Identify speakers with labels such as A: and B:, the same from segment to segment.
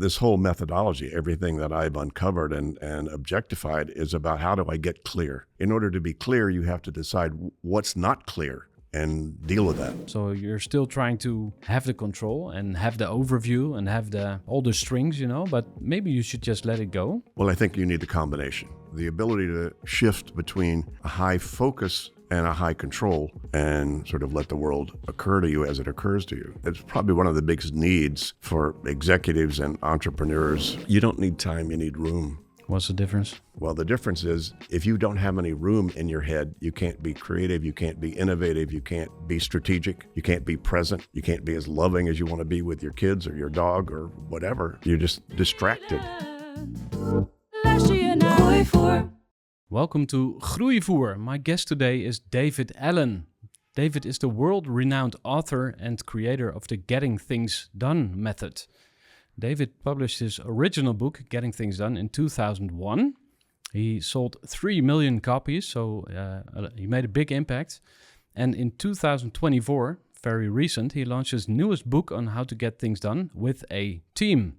A: this whole methodology, everything that I've uncovered and objectified is about how do I get clear? In order to be clear, you have to decide what's not clear and deal with that.
B: So you're still trying to have the control and have the overview and have all the strings, but maybe you should just let it go.
A: Well, I think you need the combination. The ability to shift between a high focus and a high control and sort of let the world occur to you as it occurs to you. It's probably one of the biggest needs for executives and entrepreneurs. You don't need time, you need room.
B: What's the difference?
A: Well, the difference is if you don't have any room in your head, you can't be creative, you can't be innovative, you can't be strategic, you can't be present, you can't be as loving as you want to be with your kids or your dog or whatever. You're just distracted.
B: Welcome to Groeivoer. My guest today is David Allen. David is the world-renowned author and creator of the Getting Things Done method. David published his original book, Getting Things Done, in 2001. He sold 3 million copies, so he made a big impact. And in 2024, very recent, he launched his newest book on how to get things done with a team.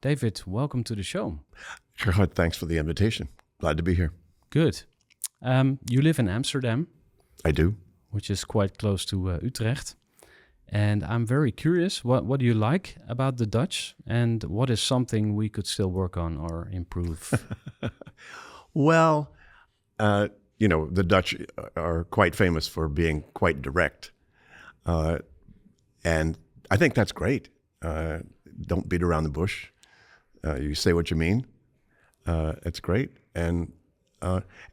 B: David, welcome to the show.
A: Sure, thanks for the invitation. Glad to be here.
B: Good. You live in Amsterdam.
A: I do.
B: Which is quite close to Utrecht. And I'm very curious, what do you like about the Dutch and what is something we could still work on or improve?
A: Well, the Dutch are quite famous for being quite direct. And I think that's great. Don't beat around the bush. You say what you mean. It's great. And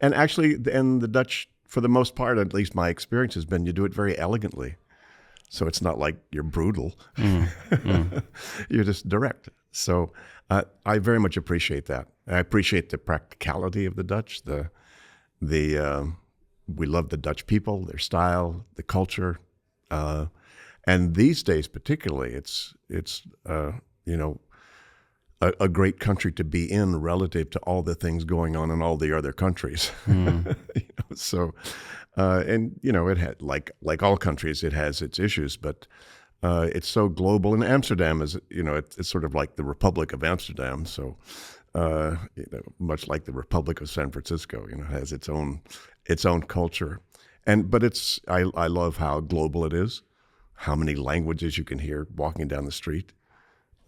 A: actually, the Dutch, for the most part, at least my experience has been, you do it very elegantly. So it's not like you're brutal. You're just direct. So I very much appreciate that. I appreciate the practicality of the Dutch. We love the Dutch people, their style, the culture, and these days particularly, it's a great country to be in relative to all the things going on in all the other countries. So. It had like all countries, it has its issues, but it's so global. And Amsterdam is, it's sort of like the Republic of Amsterdam. So, much like the Republic of San Francisco, has its own culture. But I love how global it is, how many languages you can hear walking down the street,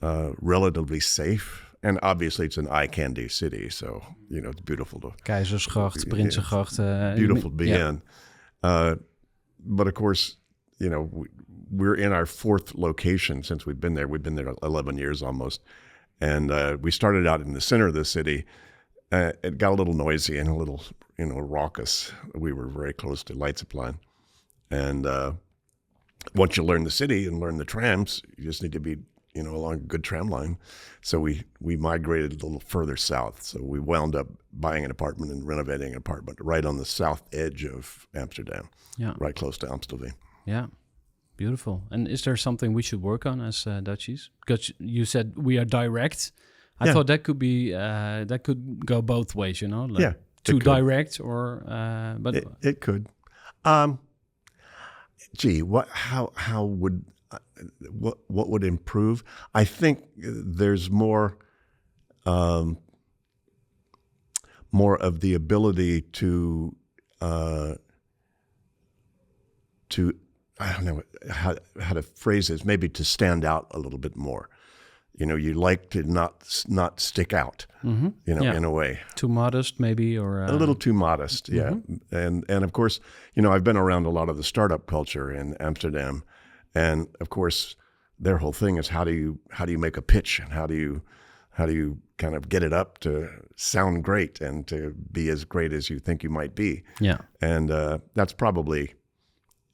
A: relatively safe. And obviously, it's an eye candy city, so it's beautiful to
B: Keizersgracht, Prinsengracht.
A: Beautiful to be in. But of course, we're in our fourth location since we've been there. We've been there 11 years almost, and we started out in the center of the city. It got a little noisy and a little, raucous. We were very close to light supply, and once you learn the city and learn the trams, you just need to be along a good tram line. So we migrated a little further south. So we wound up buying an apartment and renovating an apartment right on the south edge of Amsterdam, right close to Amstelveen.
B: Yeah, beautiful. And is there something we should work on as Dutchies? Because you said we are direct. I thought that could be, that could go both ways, like too direct or, but
A: it could. How would, what would improve? I think there's more of the ability to I don't know how to phrase this. Maybe to stand out a little bit more. You like to not stick out. In a way.
B: Too modest, maybe, or
A: a little too modest. Yeah, and of course, I've been around a lot of the startup culture in Amsterdam. And of course, their whole thing is how do you make a pitch and how do you kind of get it up to sound great and to be as great as you think you might be. Yeah. And that's probably,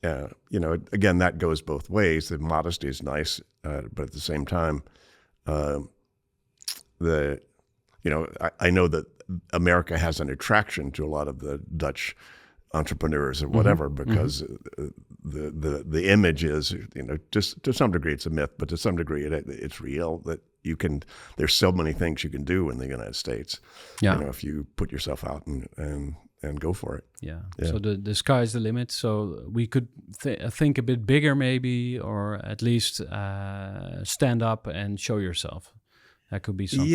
A: again, that goes both ways. The modesty is nice, but at the same time, I know that America has an attraction to a lot of the Dutch entrepreneurs or whatever, because the image is, just to some degree it's a myth, but to some degree it's real that there's so many things you can do in the United States. Yeah. If you put yourself out and go for it.
B: Yeah. So the sky's the limit. So we could think a bit bigger maybe, or at least stand up and show yourself. That could be something.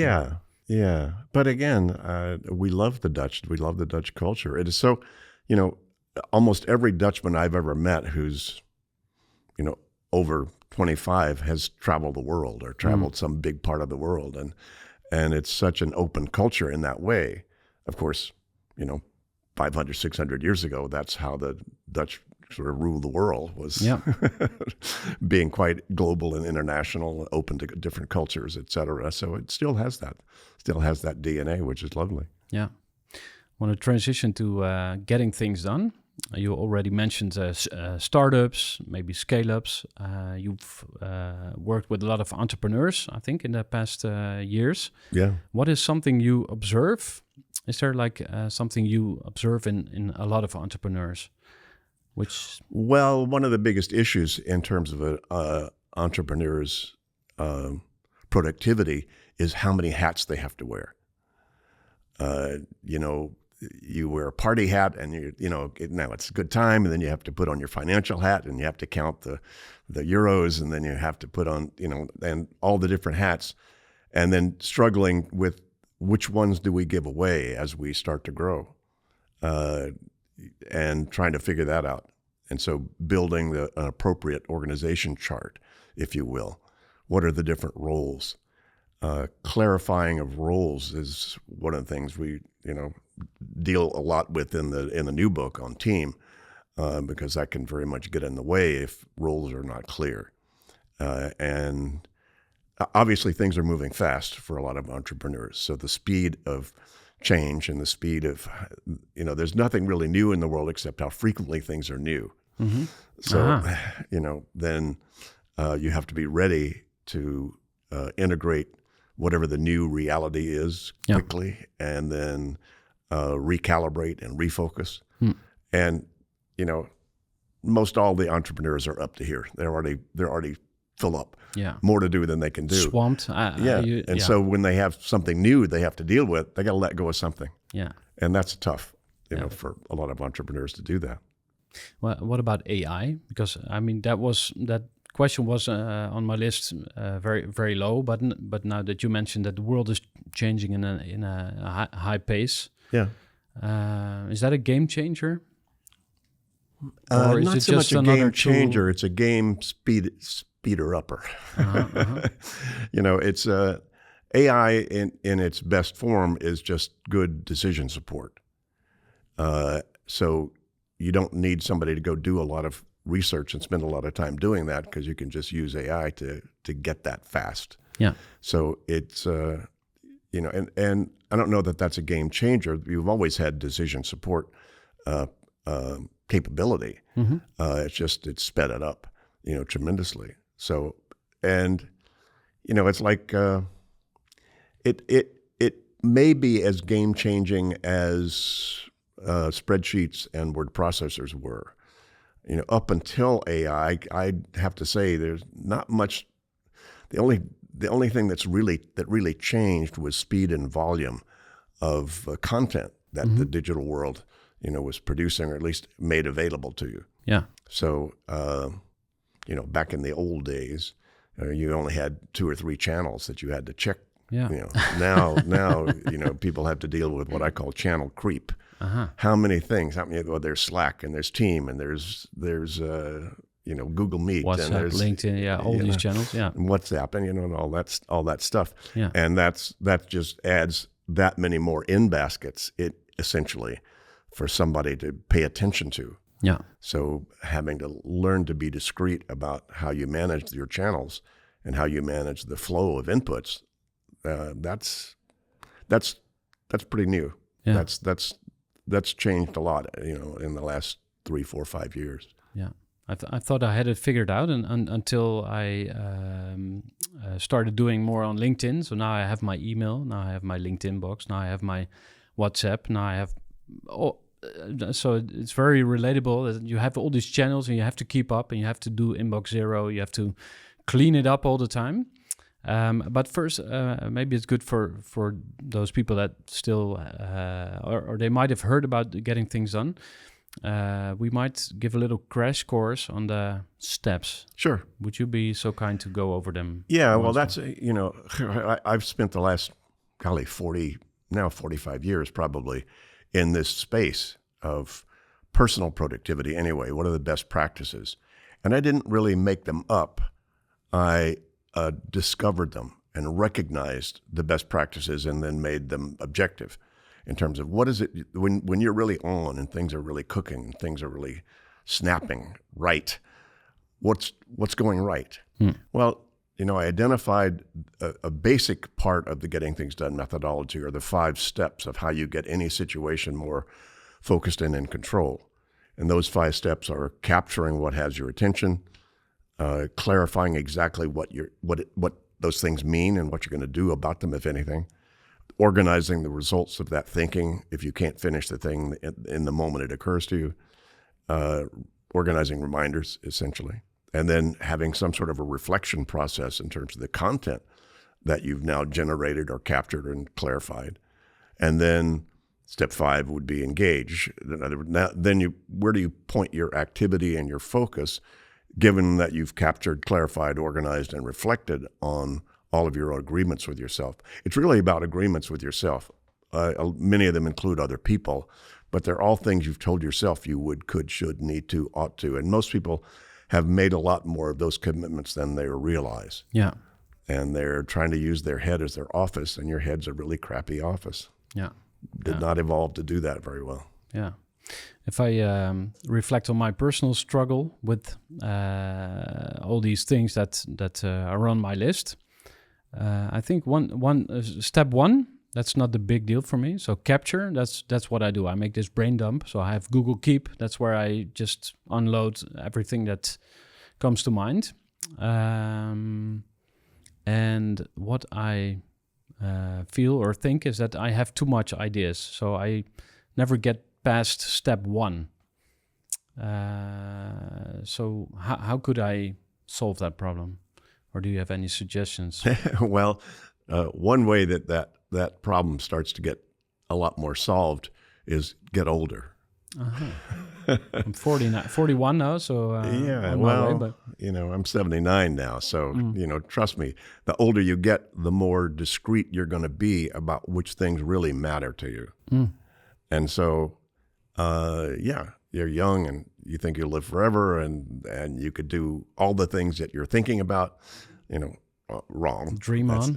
A: Yeah. But again, we love the Dutch. We love the Dutch culture. It is so, almost every Dutchman I've ever met who's, over 25 has traveled the world or traveled some big part of the world. And it's such an open culture in that way. Of course, 500, 600 years ago, that's how the Dutch sort of ruled the world, was being quite global and international, open to different cultures, et cetera. So it still has that DNA, which is lovely.
B: Yeah. Want to transition to getting things done. You already mentioned startups, maybe scale-ups. You've worked with a lot of entrepreneurs, I think, in the past years.
A: Yeah.
B: What is something you observe? Is there something you observe in a lot of entrepreneurs?
A: Well, one of the biggest issues in terms of entrepreneurs' productivity is how many hats they have to wear. You wear a party hat, and now it's a good time, and then you have to put on your financial hat, and you have to count the euros, and then you have to put on and all the different hats, and then struggling with which ones do we give away as we start to grow, and trying to figure that out. And so building an appropriate organization chart, if you will. What are the different roles? Clarifying of roles is one of the things we deal a lot with in the new book on team, because that can very much get in the way if roles are not clear. And obviously things are moving fast for a lot of entrepreneurs. So the speed of change and the speed of, there's nothing really new in the world except how frequently things are new. Mm-hmm. So, then you have to be ready to integrate whatever the new reality is quickly, and then recalibrate and refocus. And, most all the entrepreneurs are up to here. They're already full up.
B: Yeah.
A: More to do than they can do.
B: Swamped.
A: So when they have something new they have to deal with, they got to let go of something.
B: Yeah.
A: And that's tough, for a lot of entrepreneurs to do that.
B: Well, what about AI? Because that question was on my list, very, very low. But now that you mentioned that the world is changing in a high pace, is that a game changer? Or is
A: not
B: it
A: so
B: just
A: much a game changer.
B: Tool?
A: It's a game speeder upper. It's AI in its best form is just good decision support. So you don't need somebody to go do a lot of research and spend a lot of time doing that, because you can just use AI to get that fast.
B: Yeah.
A: So it's and I don't know that that's a game changer. You've always had decision support capability. Mm-hmm. It's sped it up, tremendously. So, and it's like it may be as game changing as spreadsheets and word processors were. Up until AI, I'd have to say there's not much. The only thing that really changed was speed and volume of content that the digital world was producing, or at least made available to you.
B: Yeah.
A: So back in the old days, you only had 2 or 3 channels that you had to check.
B: Yeah.
A: Now people have to deal with what I call channel creep. Uh-huh. How many things? Well, there's Slack, and there's Team, and there's Google Meet,
B: WhatsApp,
A: and there's
B: LinkedIn, all these channels,
A: and WhatsApp, and all that stuff.
B: Yeah.
A: And that just adds that many more in baskets. It essentially for somebody to pay attention to.
B: Yeah.
A: So having to learn to be discreet about how you manage your channels and how you manage the flow of inputs, that's pretty new.
B: Yeah.
A: That's changed a lot, in the last 3, 4, 5 years.
B: Yeah. I thought I had it figured out until I started doing more on LinkedIn. So now I have my email, now I have my LinkedIn box, now I have my WhatsApp, now I have... so it's very relatable that you have all these channels and you have to keep up, and you have to do inbox zero, you have to clean it up all the time. But first, maybe it's good for those people that still, or they might have heard about getting things done. we might give a little crash course on the steps.
A: Sure.
B: Would you be so kind to go over them?
A: Yeah, well, that's, I've spent the last, 45 years probably in this space of personal productivity anyway. What are the best practices? And I didn't really make them up. I discovered them and recognized the best practices and then made them objective in terms of what is it when you're really on and things are really cooking and things are really snapping right. What's going right? Well, I identified a basic part of the getting things done methodology, or the 5 steps of how you get any situation more focused and in control. And those 5 steps are capturing what has your attention, clarifying exactly what those things mean and what you're going to do about them, if anything, organizing the results of that thinking if you can't finish the thing in the moment it occurs to you, organizing reminders, essentially, and then having some sort of a reflection process in terms of the content that you've now generated or captured and clarified. And then step 5 would be engage. Then where do you point your activity and your focus, given that you've captured, clarified, organized, and reflected on all of your agreements with yourself? It's really about agreements with yourself. Many of them include other people, but they're all things you've told yourself you would, could, should, need to, ought to. And most people have made a lot more of those commitments than they realize.
B: Yeah.
A: And they're trying to use their head as their office, and your head's a really crappy office.
B: Yeah.
A: Did not evolve to do that very well.
B: Yeah. If I reflect on my personal struggle with all these things that are on my list, I think step 1, that's not the big deal for me. So capture, that's what I do. I make this brain dump. So I have Google Keep. That's where I just unload everything that comes to mind. And what I feel or think is that I have too much ideas. So I never get past step 1. So how could I solve that problem? Or do you have any suggestions?
A: Well, one way that problem starts to get a lot more solved is get older.
B: Uh-huh. I'm 41 now, so
A: yeah.
B: on
A: Well,
B: my way, but
A: I'm 79 now, so trust me. The older you get, the more discreet you're going to be about which things really matter to you. And so, you're young and you think you'll live forever, and you could do all the things that you're thinking about. Wrong.
B: Dream on.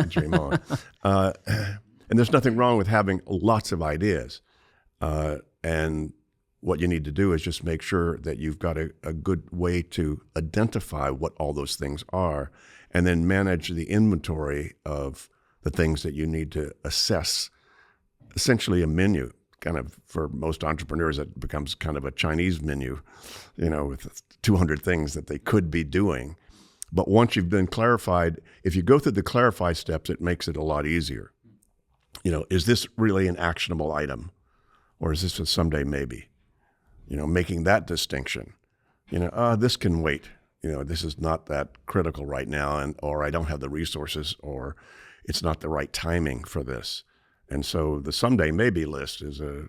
A: Dream on. And there's nothing wrong with having lots of ideas. And what you need to do is just make sure that you've got a good way to identify what all those things are, and then manage the inventory of the things that you need to assess. Essentially a menu. Kind of, for most entrepreneurs, it becomes kind of a Chinese menu, with 200 things that they could be doing. But once you've been clarified, if you go through the clarify steps, it makes it a lot easier. Is this really an actionable item? Or is this a someday maybe? Making that distinction. This can wait. This is not that critical right now, or I don't have the resources, or it's not the right timing for this. And so the someday maybe list is a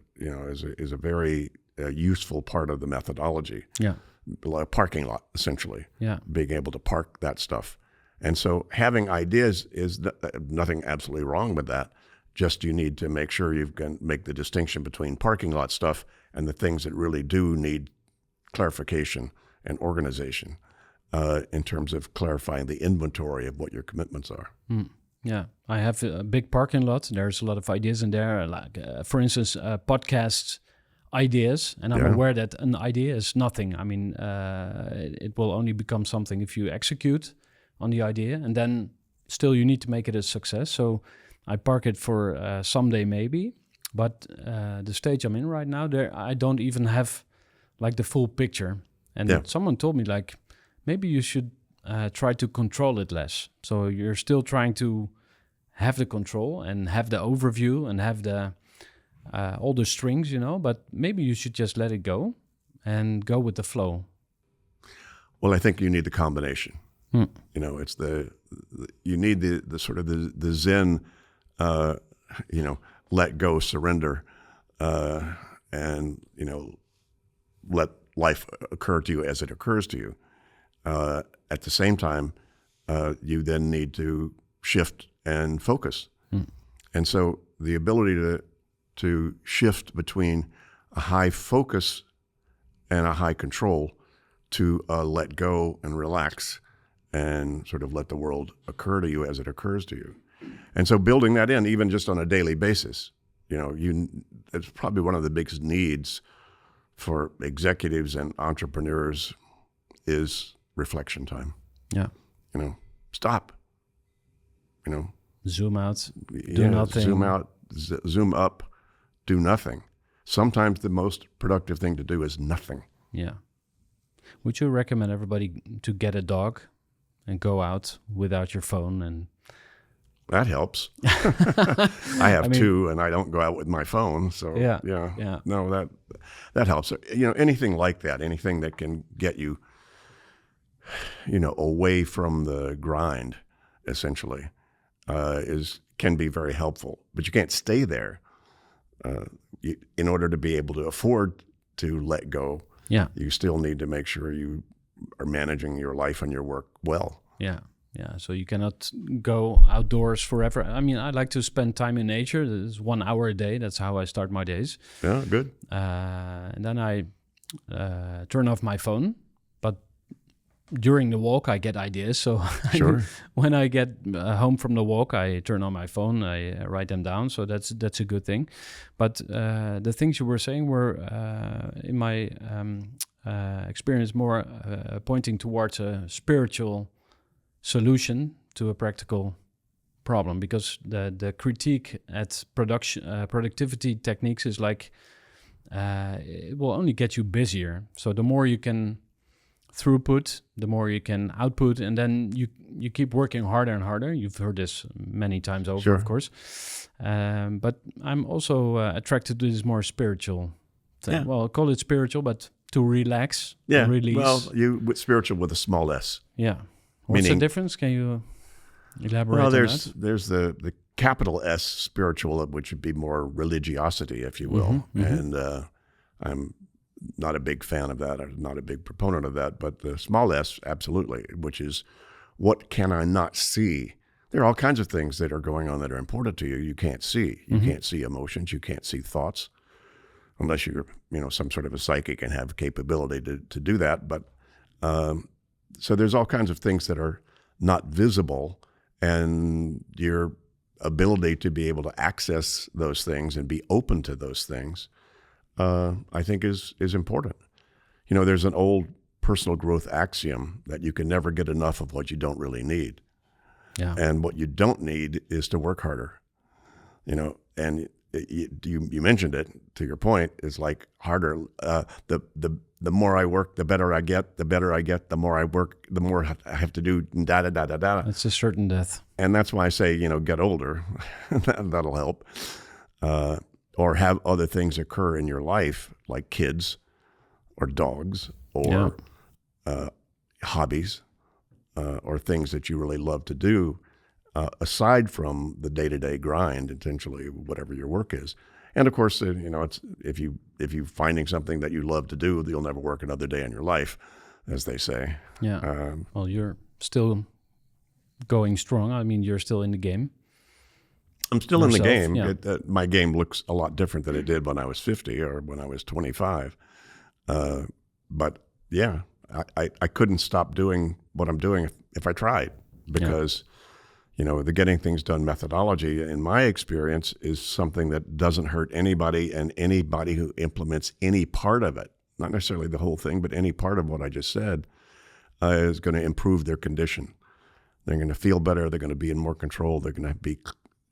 A: very useful part of the methodology. Yeah. A parking lot, essentially. Yeah. Being able to park that stuff. And so having ideas is nothing absolutely wrong with that. Just you need to make sure you can make the distinction between parking lot stuff and the things that really do need clarification and organization in terms of clarifying the inventory of what your commitments are.
B: Yeah, I have a big parking lot. There's a lot of ideas in there, like, for instance, podcast ideas. And I'm aware that an idea is nothing. I mean, it will only become something if you execute on the idea. And then still you need to make it a success. So I park it for someday maybe. But the stage I'm in right now, I don't even have like the full picture. And someone told me, like, maybe you should try to control it less. So you're still trying to have the control and have the overview and have the all the strings, but maybe you should just let it go and go with the flow.
A: Well, I think you need the combination. It's you need the sort of the Zen, let go, surrender, and let life occur to you as it occurs to you. At the same time, you then need to shift and focus. And so the ability to shift between a high focus and a high control to let go and relax and sort of let the world occur to you as it occurs to you. And so building that in, even just on a daily basis, it's probably one of the biggest needs for executives and entrepreneurs is reflection time.
B: Yeah.
A: Stop.
B: Zoom out, do nothing.
A: Zoom out, zoom up, do nothing. Sometimes the most productive thing to do is nothing.
B: Yeah. Would you recommend everybody to get a dog and go out without your phone? And
A: that helps. I have two, and I don't go out with my phone. So
B: yeah.
A: No, that helps. Anything like that, anything that can get you, away from the grind, essentially, can be very helpful. But you can't stay there. In order to be able to afford to let go, you still need to make sure you are managing your life and your work well.
B: Yeah. So you cannot go outdoors forever. I mean, I like to spend time in nature. It's 1 hour a day. That's how I start my days.
A: Yeah, good.
B: And then I turn off my phone. But during the walk, I get ideas. So
A: sure.
B: When I get home from the walk, I turn on my phone. I write them down. So that's a good thing. But the things you were saying were, in my experience, more pointing towards a spiritual solution to a practical problem, because the critique at productivity techniques is like it will only get you busier. So the more you can throughput, the more you can output, and then you keep working harder and harder. You've heard this many times over,
A: sure.
B: Of course. But I'm also attracted to this more spiritual thing.
A: Yeah.
B: Well, I'll call it spiritual, but to relax,
A: yeah.
B: release.
A: Well, spiritual with a small s.
B: Yeah. What's the difference? Can you elaborate on that?
A: There's the capital S, spiritual, which would be more religiosity, if you will. And I'm not a big fan of that. I'm not a big proponent of that. But the small s, absolutely, which is what can I not see? There are all kinds of things that are going on that are important to you. You can't see. You can't see emotions. You can't see thoughts, unless you're some sort of a psychic and have capability to do that. But so there's all kinds of things that are not visible, and your ability to be able to access those things and be open to those things, I think is important. There's an old personal growth axiom that you can never get enough of what you don't really need.
B: Yeah.
A: And what you don't need is to work harder. And you mentioned it, to your point, is like harder. The more I work, the better I get. The better I get, the more I work, the more I have to do. Da da da da da.
B: It's a certain death.
A: And that's why I say, get older. That'll help. Or have other things occur in your life, like kids, or dogs, or hobbies, or things that you really love to do. Aside from the day-to-day grind, intentionally, whatever your work is. And of course, it's if you finding something that you love to do, you'll never work another day in your life, as they say.
B: Yeah. Well, you're still going strong. I mean, you're still in the game.
A: I'm still in the game.
B: Yeah.
A: My game looks a lot different than it did when I was 50 or when I was 25. But yeah, I couldn't stop doing what I'm doing if I tried, because the getting things done methodology, in my experience, is something that doesn't hurt anybody, and anybody who implements any part of it, not necessarily the whole thing, but any part of what I just said, is going to improve their condition. They're going to feel better. They're going to be in more control. They're going to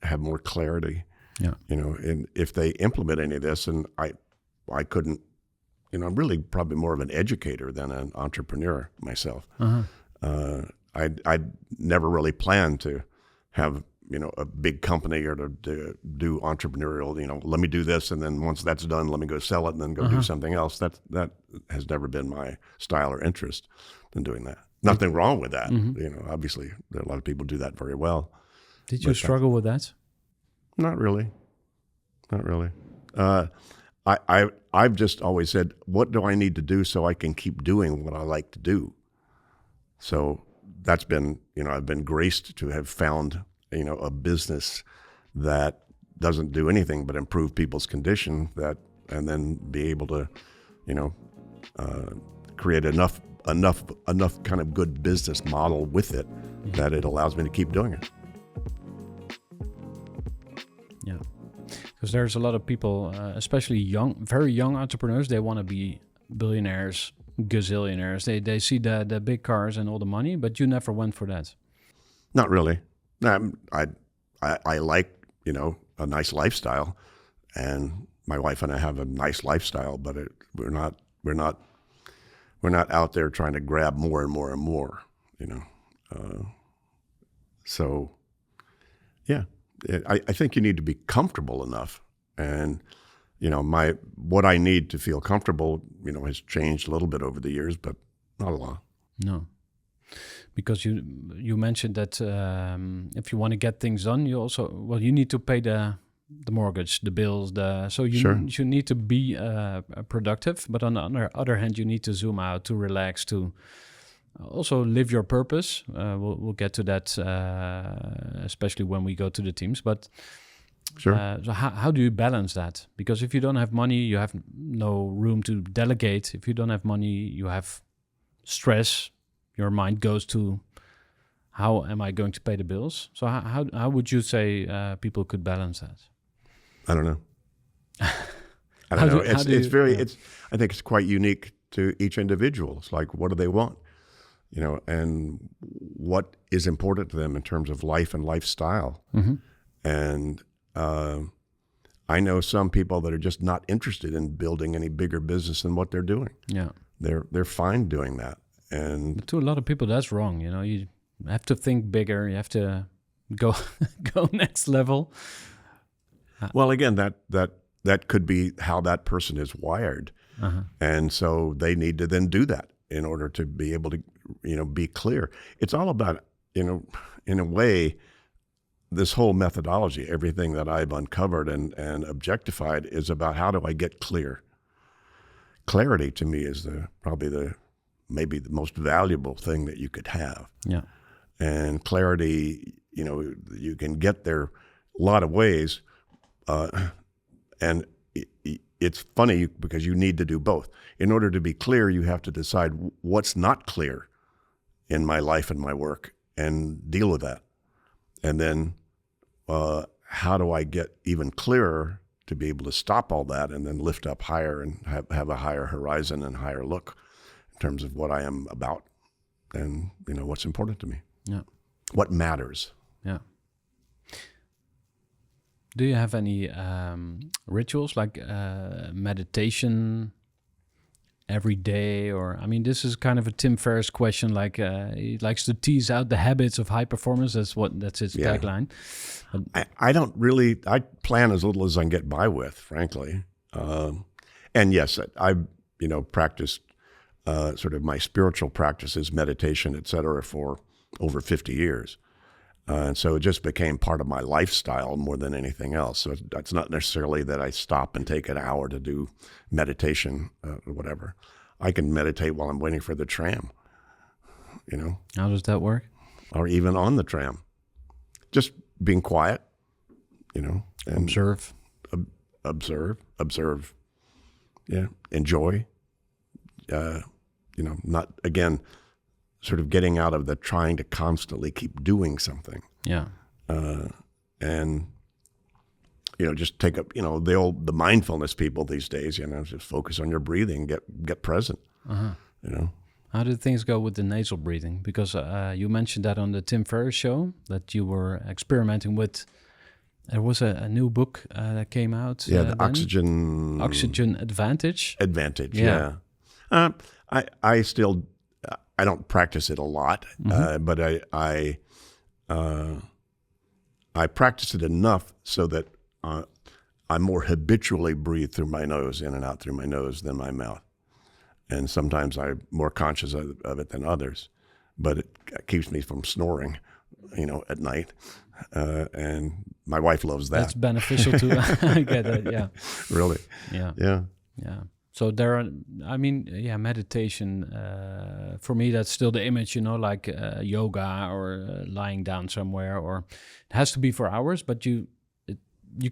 A: have more clarity.
B: Yeah.
A: And if they implement any of this, and I couldn't, I'm really probably more of an educator than an entrepreneur myself. I'd never really planned to have, a big company or to do entrepreneurial, let me do this, and then once that's done, let me go sell it and then go do something else. That has never been my style or interest in doing that. Nothing wrong with that. Obviously there are a lot of people do that very well. Did
B: you struggle with that?
A: Not really. I've just always said, what do I need to do so I can keep doing what I like to do? So that's been, I've been graced to have found, a business that doesn't do anything but improve people's condition, and then be able to, create enough kind of good business model with it that it allows me to keep doing it.
B: Yeah, because there's a lot of people, especially very young entrepreneurs, they want to be billionaires, gazillionaires. They see the big cars and all the money, but you never went for that.
A: Not really. No, I like, a nice lifestyle, and my wife and I have a nice lifestyle, but we're not out there trying to grab more and more and more, so yeah, I think you need to be comfortable enough, and what I need to feel comfortable, has changed a little bit over the years, but not a lot.
B: No, because you mentioned that if you want to get things done, you need to pay the mortgage, the bills, you need to be productive, but on the other hand, you need to zoom out, to relax, to also live your purpose. We'll get to that, especially when we go to the teams, but
A: sure.
B: So how do you balance that? Because if you don't have money, you have no room to delegate. If you don't have money, you have stress. Your mind goes to, how am I going to pay the bills? So how would you say people could balance that?
A: I don't know. I don't know. I think it's quite unique to each individual. It's like, what do they want? And what is important to them in terms of life and lifestyle.
B: Mm-hmm.
A: And I know some people that are just not interested in building any bigger business than what they're doing.
B: Yeah,
A: they're fine doing that.
B: But to a lot of people, that's wrong. You have to think bigger. You have to go next level.
A: Well, again, that could be how that person is wired, and so they need to then do that in order to be able to, be clear. It's all about, in a way, this whole methodology, everything that I've uncovered and objectified, is about how do I get clear. Clarity to me is maybe the most valuable thing that you could have.
B: Yeah.
A: And clarity, you can get there a lot of ways. And it's funny because you need to do both. In order to be clear, you have to decide what's not clear in my life and my work and deal with that. And then how do I get even clearer to be able to stop all that and then lift up higher and have a higher horizon and higher look in terms of what I am about and, what's important to me.
B: Yeah.
A: What matters.
B: Yeah. Do you have any rituals like meditation every day? Or, this is kind of a Tim Ferriss question. Like he likes to tease out the habits of high performance. That's his tagline.
A: I don't really, I plan as little as I can get by with, frankly. And yes, I've, practiced sort of my spiritual practices, meditation, et cetera, for over 50 years. And so it just became part of my lifestyle more than anything else. So it's not necessarily that I stop and take an hour to do meditation or whatever. I can meditate while I'm waiting for the tram,
B: How does that work?
A: Or even on the tram. Just being quiet, and
B: observe.
A: Observe. Yeah. Enjoy. Not, again, sort of getting out of the trying to constantly keep doing something.
B: Yeah.
A: And, just take up, the mindfulness people these days, just focus on your breathing, get present,
B: How did things go with the nasal breathing? Because you mentioned that on the Tim Ferriss show, that you were experimenting with. There was a new book that came out.
A: Yeah, the Oxygen
B: Advantage.
A: Yeah. I still, I don't practice it a lot, but I practice it enough so that I more habitually breathe through my nose, in and out through my nose than my mouth. And sometimes I'm more conscious of it than others, but it keeps me from snoring, at night. And my wife loves that.
B: That's beneficial too. I get that. Yeah.
A: Really?
B: Yeah. So there are, meditation, for me, that's still the image, like yoga or lying down somewhere, or it has to be for hours, but you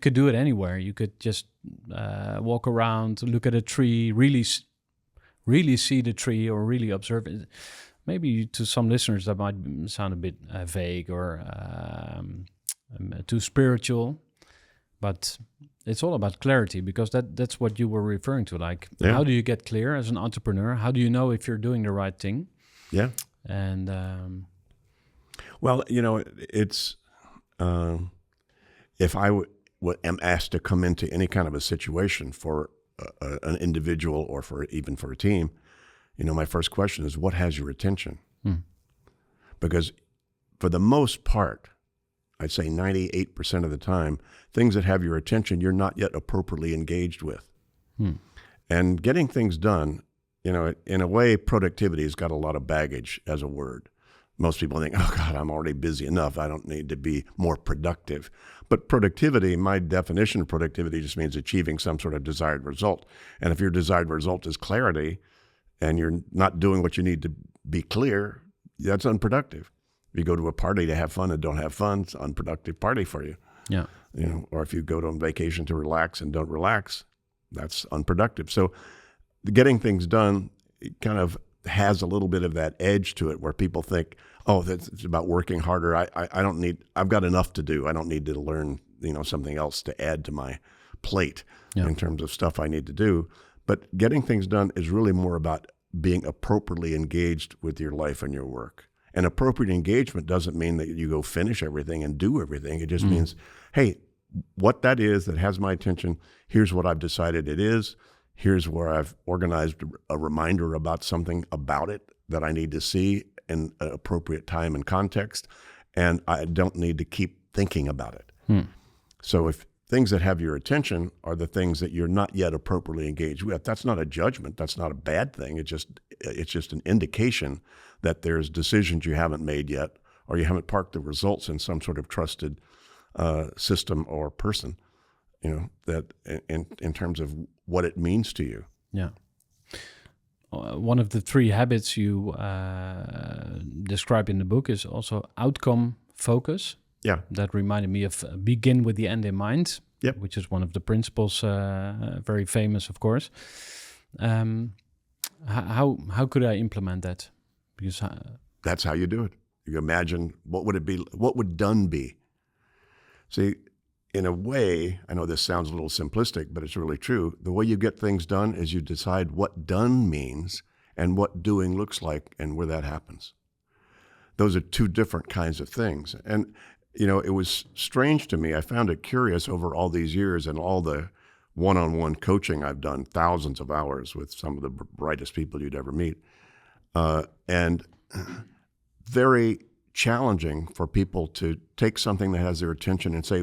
B: could do it anywhere. You could just walk around, look at a tree, really see the tree, or really observe it. Maybe to some listeners that might sound a bit vague or too spiritual, but it's all about clarity, because that's what you were referring to. Like, how do you get clear as an entrepreneur? How do you know if you're doing the right thing?
A: Yeah.
B: And
A: well, it's if I am asked to come into any kind of a situation for an individual or even for a team, my first question is, what has your attention? Because for the most part, I'd say 98% of the time, things that have your attention, you're not yet appropriately engaged with. And getting things done, in a way, productivity has got a lot of baggage as a word. Most people think, oh God, I'm already busy enough. I don't need to be more productive. But productivity, my definition of productivity just means achieving some sort of desired result. And if your desired result is clarity, and you're not doing what you need to be clear, that's unproductive. If you go to a party to have fun and don't have fun, it's an unproductive party for you.
B: Yeah.
A: Or if you go on vacation to relax and don't relax, that's unproductive. So getting things done, it kind of has a little bit of that edge to it where people think, oh, it's about working harder. I've got enough to do. I don't need to learn, something else to add to my plate in terms of stuff I need to do. But getting things done is really more about being appropriately engaged with your life and your work. And appropriate engagement doesn't mean that you go finish everything and do everything. It just means, hey, what that is that has my attention, here's what I've decided it is. Here's where I've organized a reminder about something about it that I need to see in an appropriate time and context. And I don't need to keep thinking about it. So if things that have your attention are the things that you're not yet appropriately engaged with, that's not a judgment. That's not a bad thing. It's just an indication that there's decisions you haven't made yet, or you haven't parked the results in some sort of trusted system or person, that in terms of what it means to you.
B: Yeah. One of the 3 habits you describe in the book is also outcome focus.
A: Yeah.
B: That reminded me of begin with the end in mind, which is one of the principles, very famous, of course. How could I implement that? Because
A: that's how you do it. You imagine, what would it be? What would done be? See, in a way, I know this sounds a little simplistic, but it's really true. The way you get things done is you decide what done means and what doing looks like and where that happens. Those are 2 different kinds of things. And it was strange to me. I found it curious over all these years and all the one-on-one coaching I've done, thousands of hours with some of the brightest people you'd ever meet. And very challenging for people to take something that has their attention and say,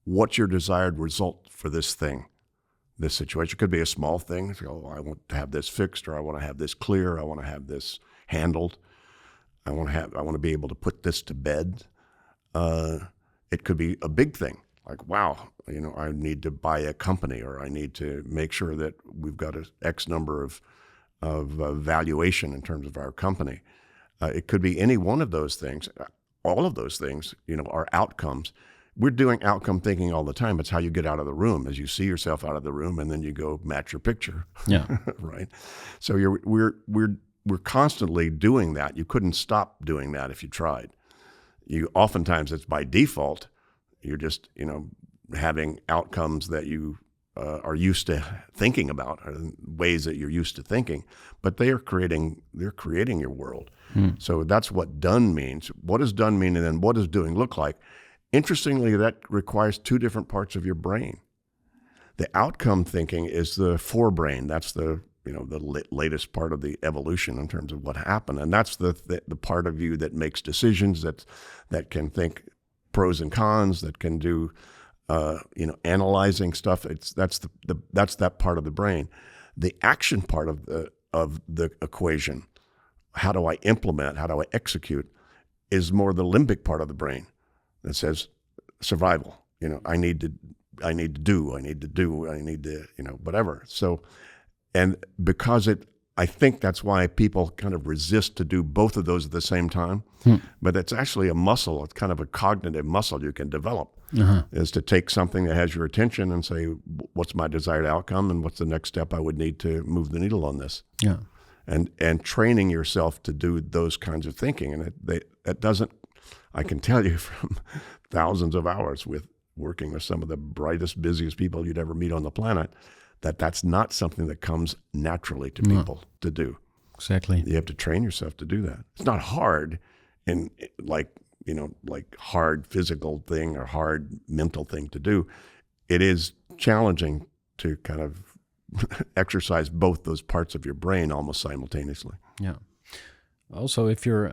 A: what's your desired result for this thing, this situation? It could be a small thing. So, I want to have this fixed, or I want to have this clear. I want to have this handled. I want to be able to put this to bed. It could be a big thing, like, wow, I need to buy a company, or I need to make sure that we've got an X number of valuation in terms of our company. It could be any one of those things. All of those things, are outcomes. We're doing outcome thinking all the time. It's how you get out of the room, as you see yourself out of the room, and then you go match your picture.
B: Yeah.
A: Right. So we're constantly doing that. You couldn't stop doing that if you tried. Oftentimes it's by default. You're just, having outcomes that you are used to thinking about, ways that you're used to thinking, but they're creating your world. So that's what done means. What does done mean, and then what does doing look like? Interestingly, that requires 2 different parts of your brain. The outcome thinking is the forebrain. That's the latest part of the evolution in terms of what happened, and that's the part of you that makes decisions, that can think pros and cons, that can do analyzing stuff. That's that part of the brain. The action part of the equation, how do I implement, how do I execute, is more the limbic part of the brain. that says survival. I need to do, whatever. So, and because I think that's why people kind of resist to do both of those at the same time. But it's actually a muscle. It's kind of a cognitive muscle you can develop, is to take something that has your attention and say, what's my desired outcome and what's the next step I would need to move the needle on this?
B: Yeah.
A: And training yourself to do those kinds of thinking. And that doesn't, I can tell you from thousands of hours with working with some of the brightest, busiest people you'd ever meet on the planet, that's not something that comes naturally to people to do.
B: Exactly.
A: You have to train yourself to do that. It's not hard in like hard physical thing or hard mental thing to do. It is challenging to kind of exercise both those parts of your brain almost simultaneously.
B: Yeah. Also, if you're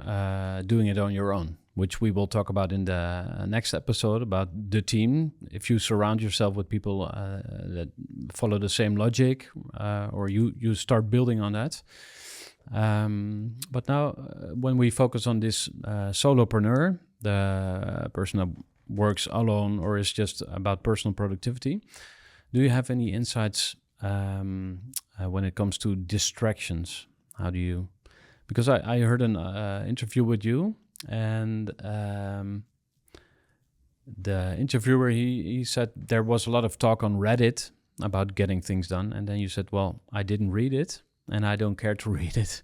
B: doing it on your own, which we will talk about in the next episode about the team. If you surround yourself with people that follow the same logic, or you start building on that. But now, when we focus on this solopreneur, the person that works alone or is just about personal productivity, do you have any insights when it comes to distractions? How do you... Because I heard an interview with you, and the interviewer, he said there was a lot of talk on Reddit about getting things done. And then you said, well, I didn't read it and I don't care to read it,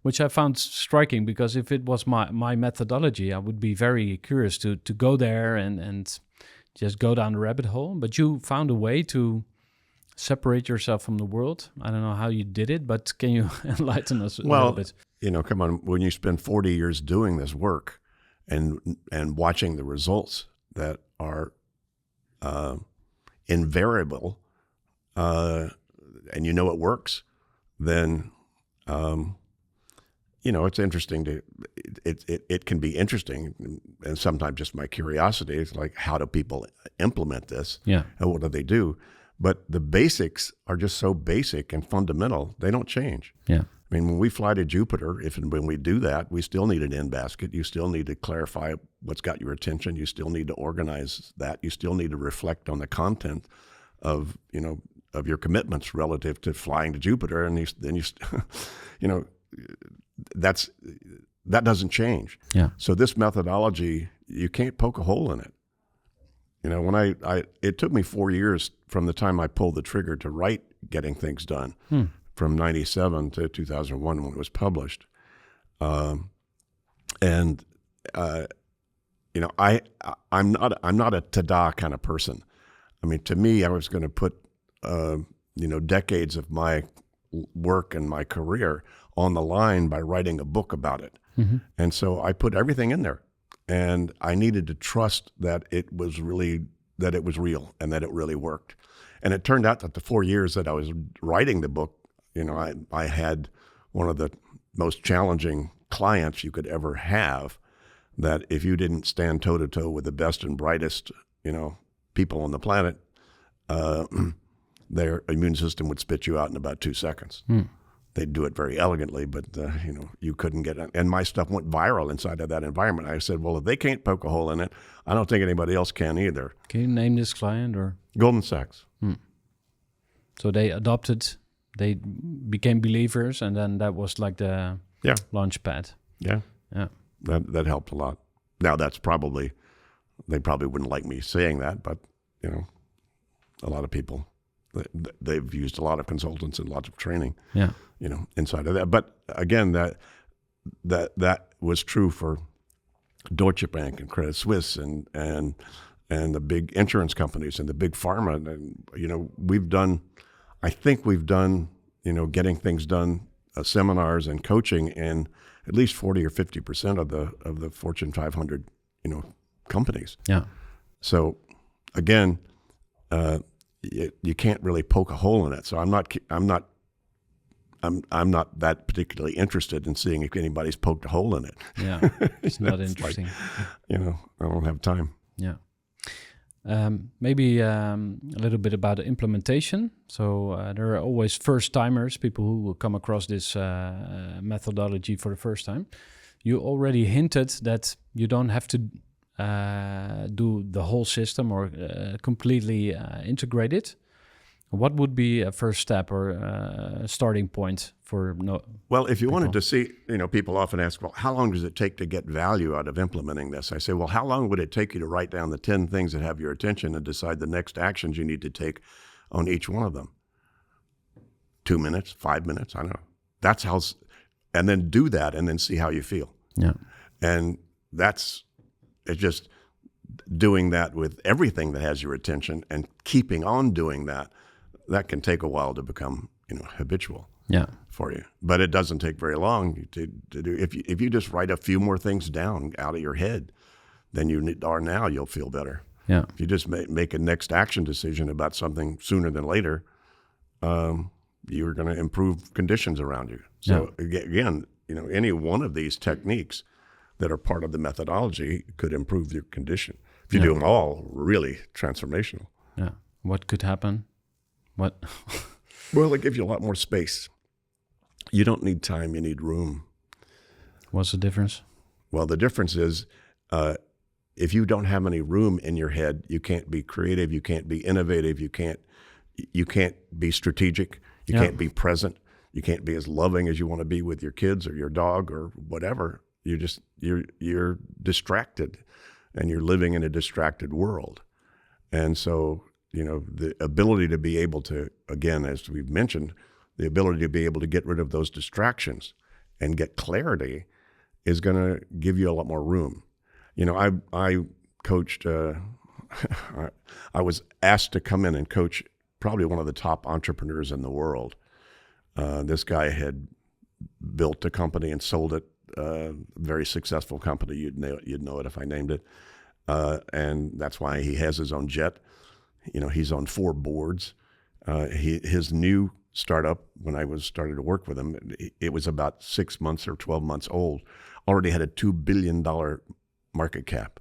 B: which I found striking, because if it was my methodology, I would be very curious to go there and just go down the rabbit hole. But you found a way to separate yourself from the world. I don't know how you did it, but can you enlighten us a little bit?
A: Come on, when you spend 40 years doing this work and watching the results that are invariable, and it works, then it's interesting it can be interesting, and sometimes just my curiosity is like, how do people implement this?
B: Yeah.
A: And what do they do? But the basics are just so basic and fundamental, they don't change.
B: Yeah.
A: I mean, when we fly to Jupiter, if and when we do that, we still need an end basket. You still need to clarify what's got your attention. You still need to organize that. You still need to reflect on the content of your commitments relative to flying to Jupiter. And that doesn't change.
B: Yeah.
A: So this methodology, you can't poke a hole in it. When it took me 4 years from the time I pulled the trigger to write Getting Things Done, from 97 to 2001 when it was published. I'm not a ta-da kind of person. I mean, to me, I was going to put, decades of my work and my career on the line by writing a book about it. Mm-hmm. And so I put everything in there, and I needed to trust that it was real and that it really worked. And it turned out that the 4 years that I was writing the book, I had one of the most challenging clients you could ever have, that if you didn't stand toe-to-toe with the best and brightest, people on the planet, their immune system would spit you out in about 2 seconds. They'd do it very elegantly, but, you couldn't get it. And my stuff went viral inside of that environment. I said, well, if they can't poke a hole in it, I don't think anybody else can either.
B: Can you name this client? Or
A: Goldman Sachs.
B: So they they became believers, and then that was like the launch pad.
A: Yeah. That helped a lot. Now they probably wouldn't like me saying that, but a lot of people, they've used a lot of consultants and lots of training.
B: Yeah.
A: Inside of that. But again, that was true for Deutsche Bank and Credit Suisse and the big insurance companies and the big pharma. And I think we've done, Getting Things Done seminars and coaching in at least 40 or 50% of the Fortune 500, companies.
B: Yeah.
A: So again, you can't really poke a hole in it. So I'm not that particularly interested in seeing if anybody's poked a hole in it.
B: Yeah, it's not interesting.
A: Like, I don't have time.
B: Yeah. Maybe a little bit about the implementation. So there are always first-timers, people who will come across this methodology for the first time. You already hinted that you don't have to do the whole system or completely integrate it, what would be a first step or a starting point for
A: Well, if you
B: people?
A: wanted to see, people often ask, well, how long does it take to get value out of implementing this? I say, well, how long would it take you to write down the 10 things that have your attention and decide the next actions you need to take on each one of them? 2 minutes, 5 minutes, I don't know. That's how, and then do that and then see how you feel.
B: Yeah.
A: And it's just doing that with everything that has your attention and keeping on doing that. That can take a while to become, habitual for you. But it doesn't take very long to do. If you just write a few more things down out of your head than you are now, you'll feel better.
B: Yeah.
A: If you just make a next action decision about something sooner than later, you're going to improve conditions around you. So again, any one of these techniques that are part of the methodology could improve your condition. If you do them all, really transformational.
B: Yeah. What could happen? What?
A: Well, it gives you a lot more space. You don't need time, you need room.
B: What's the difference?
A: Well, the difference is if you don't have any room in your head, you can't be creative, you can't be innovative, you can't be strategic, you can't be present, you can't be as loving as you want to be with your kids or your dog or whatever. You're distracted, and you're living in a distracted world. And so, the ability to be able to, again, as we've mentioned, the ability to be able to get rid of those distractions and get clarity is going to give you a lot more room. I coached, I was asked to come in and coach probably one of the top entrepreneurs in the world. This guy had built a company and sold it, very successful company. You'd know it if I named it. And that's why he has his own jet. He's on 4 boards. His new startup, when I started to work with him, it was about 6 months or 12 months old, already had a $2 billion market cap.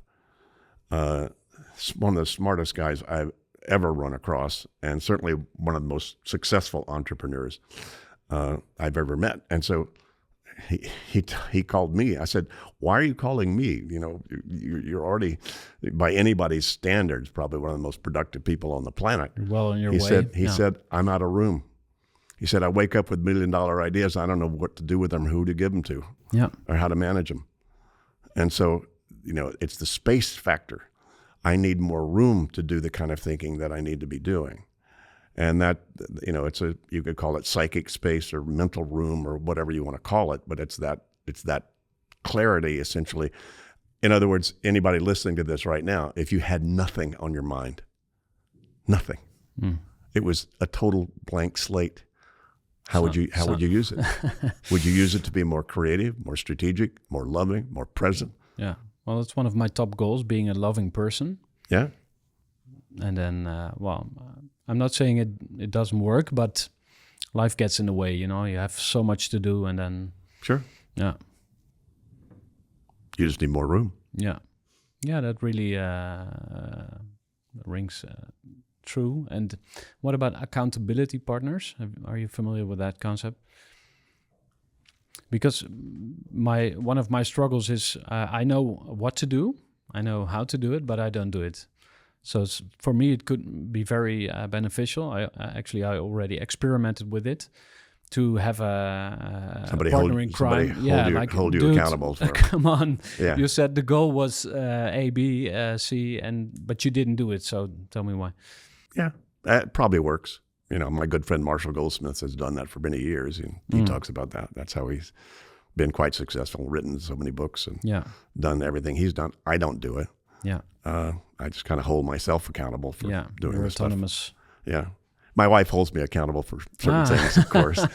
A: One of the smartest guys I've ever run across, and certainly one of the most successful entrepreneurs I've ever met. And so he called me. I said, "Why are you calling me? You're already, by anybody's standards, probably one of the most productive people on the planet."
B: Well on your way.
A: He said, "I'm out of room." He said, "I wake up with $1 million ideas. I don't know what to do with them, or who to give them to, or how to manage them." And so, it's the space factor. I need more room to do the kind of thinking that I need to be doing. And that, you could call it psychic space or mental room or whatever you want to call it, but it's that clarity essentially. In other words, anybody listening to this right now, if you had nothing on your mind, nothing, it was a total blank slate, how would you use it? Would you use it to be more creative, more strategic, more loving, more present?
B: Yeah. Well, it's one of my top goals, being a loving person.
A: Yeah.
B: And then, I'm not saying it doesn't work, but life gets in the way, you have so much to do, and then...
A: Sure.
B: Yeah.
A: You just need more room.
B: Yeah. Yeah, that really rings true. And what about accountability partners? Are you familiar with that concept? Because one of my struggles is I know what to do, I know how to do it, but I don't do it. So for me, it could be very beneficial. I already experimented with it to have a partner in crime.
A: Hold you accountable for.
B: Come on,
A: yeah.
B: You said the goal was A, B, C, but you didn't do it. So tell me why.
A: Yeah, that probably works. My good friend Marshall Goldsmith has done that for many years. And he talks about that. That's how he's been quite successful, written so many books and done everything he's done. I don't do it.
B: Yeah.
A: I just kind of hold myself accountable for doing this
B: autonomous
A: stuff. Yeah. My wife holds me accountable for certain things, of course.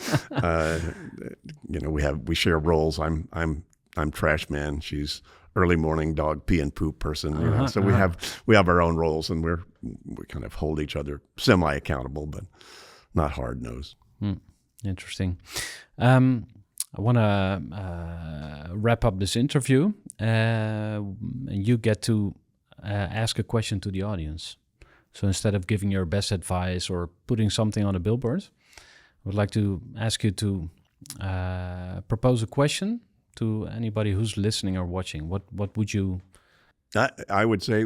A: We share roles. I'm trash man. She's early morning dog pee and poop person. So we have our own roles, and we kind of hold each other semi accountable, but not hard nosed.
B: Interesting. I want to wrap up this interview, and you get to ask a question to the audience. So instead of giving your best advice or putting something on a billboard, I would like to ask you to propose a question to anybody who's listening or watching. What would you
A: I would say,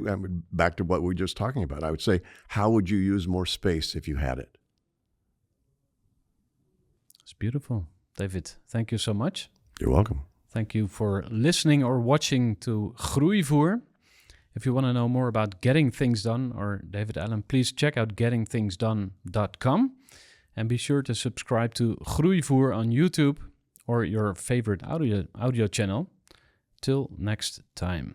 A: back to what we were just talking about, I would say, how would you use more space if you had it?
B: It's beautiful. David, thank you so much.
A: You're welcome.
B: Thank you for listening or watching to Groeivoer. If you want to know more about getting things done or David Allen, please check out gettingthingsdone.com and be sure to subscribe to Groeivoer on YouTube or your favorite audio channel. Till next time.